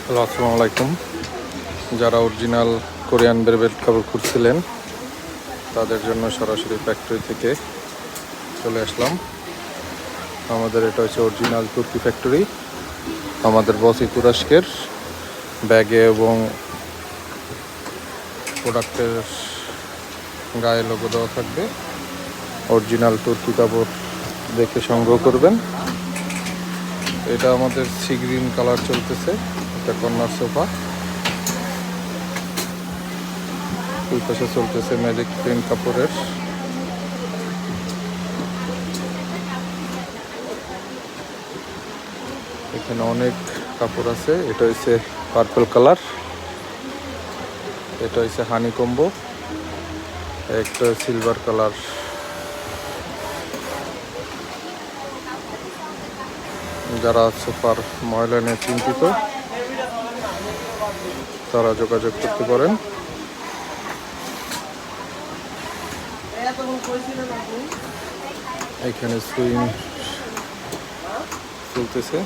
Hello, আসসালামু আলাইকুম। যারা অরিজিনাল কোরিয়ান বেলভেট কাপড় খুঁজছিলেন তাদের জন্য সরাসরি ফ্যাক্টরি থেকে চলে আসলাম। আমাদের এটা হচ্ছে অরিজিনাল তুর্কি ফ্যাক্টরি। আমাদের বসই তুরস্কের। ব্যাগে এবং প্রোডাক্টের গায়ে লোগো দেওয়া থাকবে। অরিজিনাল তুর্কি কাপড় দেখে সংগ্রহ করবেন। এটা আমাদের সি গ্রিন কালার চলতেছে, এটা কর্নার সোফা। দুই পাশে চলতেছে ম্যাজিক প্রিন্ট কাপড়ের। এখানে অনেক কাপড় আছে। এটা হচ্ছে পার্পল কালার, এটা হচ্ছে হানি কম্বো, একটা সিলভার কালার। যারা সোফার ময়লা নিয়ে চিন্তিত তারা যোগাযোগ করতে পারেন। এখানে সুইং চলতেছে।